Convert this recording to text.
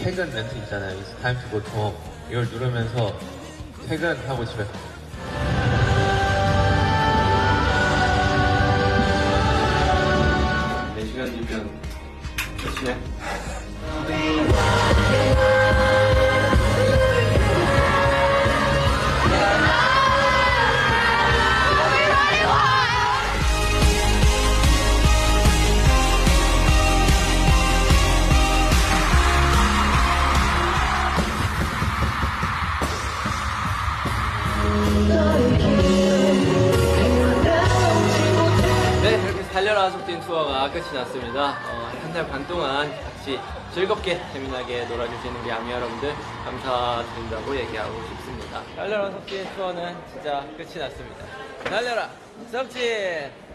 퇴근 멘트 있잖아요. It's time to go home. 이걸 누르면서 퇴근하고 집에 가요. 4시간이면 끝이네. 네, 이렇게 달려라 속뛴 투어가 끝이 났습니다. 한 달 반 동안 같이 즐겁게 재미나게 놀아주시는 우리 아미 여러분들 감사드린다고 얘기하고 싶습니다. 달려라 속뛴 투어는 진짜 끝이 났습니다. 달려라 속진!